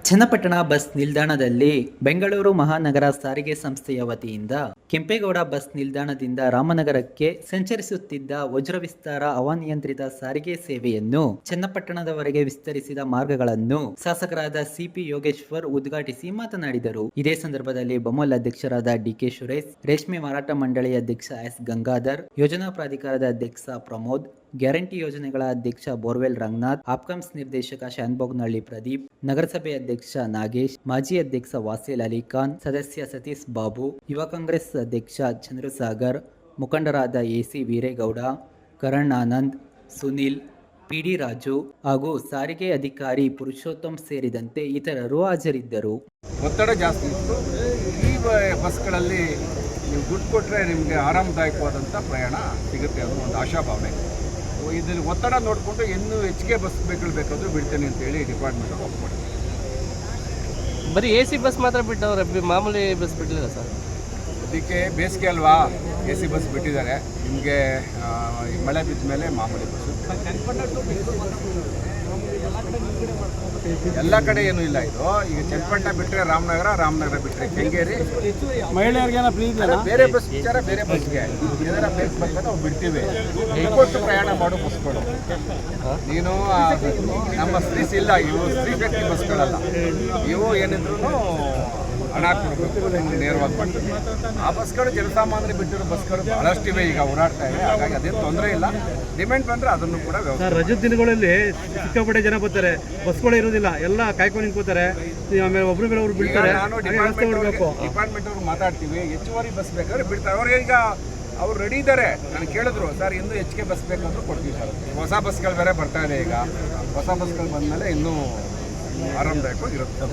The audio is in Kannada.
ಚನ್ನಪಟ್ಟಣ ಬಸ್ ನಿಲ್ದಾಣದಲ್ಲಿ ಬೆಂಗಳೂರು ಮಹಾನಗರ ಸಾರಿಗೆ ಸಂಸ್ಥೆಯ ವತಿಯಿಂದ ಕೆಂಪೇಗೌಡ ಬಸ್ ನಿಲ್ದಾಣದಿಂದ ರಾಮನಗರಕ್ಕೆ ಸಂಚರಿಸುತ್ತಿದ್ದ ವಜ್ರ ವಿಸ್ತಾರ ಹವಾನಿಯಂತ್ರಿತ ಸಾರಿಗೆ ಸೇವೆಯನ್ನು ಚನ್ನಪಟ್ಟಣದವರೆಗೆ ವಿಸ್ತರಿಸಿದ ಮಾರ್ಗಗಳನ್ನು ಶಾಸಕರಾದ ಸಿಪಿ ಯೋಗೇಶ್ವರ್ ಉದ್ಘಾಟಿಸಿ ಮಾತನಾಡಿದರು. ಇದೇ ಸಂದರ್ಭದಲ್ಲಿ ಬಮೋಲ್ ಅಧ್ಯಕ್ಷರಾದ ಡಿಕೆ ಸುರೇಶ್, ರೇಷ್ಮೆ ಮಾರಾಟ ಮಂಡಳಿ ಅಧ್ಯಕ್ಷ ಎಸ್ ಗಂಗಾಧರ್, ಯೋಜನಾ ಪ್ರಾಧಿಕಾರದ ಅಧ್ಯಕ್ಷ ಪ್ರಮೋದ್, ಗ್ಯಾರಂಟಿ ಯೋಜನೆಗಳ ಅಧ್ಯಕ್ಷ ಬೋರ್ವೆಲ್ ರಂಗನಾಥ್, ಆಪ್ಕಾಮ್ಸ್ ನಿರ್ದೇಶಕ ಶಾನ್ಭೋಗ್ನಹಳ್ಳಿ ಪ್ರದೀಪ್, ನಗರಸಭೆ ಅಧ್ಯಕ್ಷ ನಾಗೇಶ್, ಮಾಜಿ ಅಧ್ಯಕ್ಷ ವಾಸೀಲ್ ಅಲಿ ಖಾನ್, ಸದಸ್ಯ ಸತೀಶ್ ಬಾಬು, ಯುವ ಕಾಂಗ್ರೆಸ್ ಅಧ್ಯಕ್ಷ ಚಂದ್ರಸಾಗರ್, ಮುಖಂಡರಾದ ಎಸಿ ವೀರೇಗೌಡ, ಕರಣ್ ಆನಂದ್, ಸುನಿಲ್, ಪಿಡಿ ರಾಜು ಹಾಗೂ ಸಾರಿಗೆ ಅಧಿಕಾರಿ ಪುರುಷೋತ್ತಮ್ ಸೇರಿದಂತೆ ಇತರರು ಹಾಜರಿದ್ದರು. ಒತ್ತಡ ಜಾಸ್ತಿ ಇತ್ತು. ಈ ಬಸ್ಗಳಲ್ಲಿ ನೀವು ದುಡ್ಡು ಕೊಟ್ಟರೆ ನಿಮಗೆ ಆರಾಮದಾಯಕವಾದಂಥ ಪ್ರಯಾಣ ಸಿಗುತ್ತೆ ಅನ್ನೋ ಒಂದು ಆಶಾಭಾವನೆ. ಇದರಲ್ಲಿ ಒತ್ತಡ ನೋಡಿಕೊಂಡು ಇನ್ನೂ ಹೆಚ್ಚಿಗೆ ಬಸ್ಗಳು ಬೇಕಾದರೂ ಬಿಡ್ತೇನೆ ಅಂತೇಳಿ ಡಿಪಾರ್ಟ್ಮೆಂಟ್ ಒಪ್ಪಿಕೊಂಡಿದೆ. ಬರೀ ಎ ಸಿ ಬಸ್ ಮಾತ್ರ ಬಿಟ್ಟವ್ರೆ, ಮಾಮೂಲಿ ಬಸ್ ಬಿಡಲಿಲ್ಲ ಸರ್. ಅದಕ್ಕೆ ಬೇಸಿಗೆ ಅಲ್ವಾ, ಎ ಸಿ ಬಸ್ ಬಿಟ್ಟಿದ್ದಾರೆ. ನಿಮಗೆ ಮಳೆ ಬಿದ್ದ ಮೇಲೆ ಮಾಮೂಲಿ ಬಸ್ಸು ಎಲ್ಲ ಕಡೆ ಏನೂ ಇಲ್ಲ. ಇದು ಈಗ ಚನ್ನಪಟ್ಟಣ ಬಿಟ್ಟರೆ ರಾಮನಗರ ಬಿಟ್ಟರೆ ಕೆಂಗೇರಿ, ಮಹಿಳೆಯರಿಗೇನ ಪ್ಲೀಸ್ ಬೇರೆ ಬಸ್ ವಿಚಾರ ಬೇರೆ ಬಸ್ಗೆ ಏನಾರ ಬೇಸ್ ಬಂದಾಗ ನಾವು ಬಿಡ್ತೀವಿ. ಕೊಟ್ಟು ಪ್ರಯಾಣ ಮಾಡೋ ಬಸ್ಗಳು ನೀನು ನಮ್ಮ ಸ್ತ್ರೀಸ್ ಇಲ್ಲ, ಇವು ಸ್ತ್ರೀ ಶಕ್ತಿ ಬಸ್ಗಳಲ್ಲ. ಇವು ಏನಿದ್ರು ಹಣ ಕೊಡಬೇಕು, ನೇರವಾಗಿ ಮಾಡ್ತೀವಿ. ಆ ಬಸ್ಗಳು ಜನಸಾಮಾನ್ಯರು ಬಿಟ್ಟಿರೋ ಬಸ್ಗಳು ಬಹಳಷ್ಟಿವೆ, ಈಗ ಓಡಾಡ್ತಾ ಇವೆ. ಹಾಗಾಗಿ ಅದೇನು ತೊಂದರೆ ಇಲ್ಲ. ಡಿಮ್ಯಾಂಡ್ ಬಂದರೆ ಅದನ್ನು ಕೂಡ ರಜದ ದಿನಗಳಲ್ಲಿ ಸಿಕ್ಕಾಪಟ್ಟೆ ಜನ ಬರ್ತಾರೆ, ಬಸ್ಗಳು ಇರೋದಿಲ್ಲ, ಎಲ್ಲ ಕಾಯ್ಕೊಂಡು ನಿಂತ್ಕೋತಾರೆ. ಆಮೇಲೆ ಒಬ್ರು ಮೇಲೆ ಒಬ್ರು ಬಿಡ್ತಾರೆ. ನಾನು ಡಿಪಾರ್ಟ್ಮೆಂಟ್ ಅವ್ರು ಮಾತಾಡ್ತೀವಿ, ಹೆಚ್ಚುವರಿ ಬಸ್ ಬೇಕಾದ್ರೆ ಬಿಡ್ತಾರೆ. ಅವ್ರಿಗೆ ಈಗ ಅವ್ರು ರೆಡಿ ಇದ್ದಾರೆ. ನಾನು ಕೇಳಿದ್ರು, ಸರ್ ಇನ್ನೂ ಹೆಚ್ಚಿಗೆ ಬಸ್ ಬೇಕಾದರೂ ಕೊಡ್ತೀವಿ ಸರ್. ಹೊಸ ಬಸ್ಗಳು ಬೇರೆ ಬರ್ತಾ ಇದೆ. ಈಗ ಹೊಸ ಬಸ್ಗಳು ಬಂದಮೇಲೆ ಇನ್ನೂ ಆರಾಮದಾಯಕವಾಗಿರುತ್ತೆ.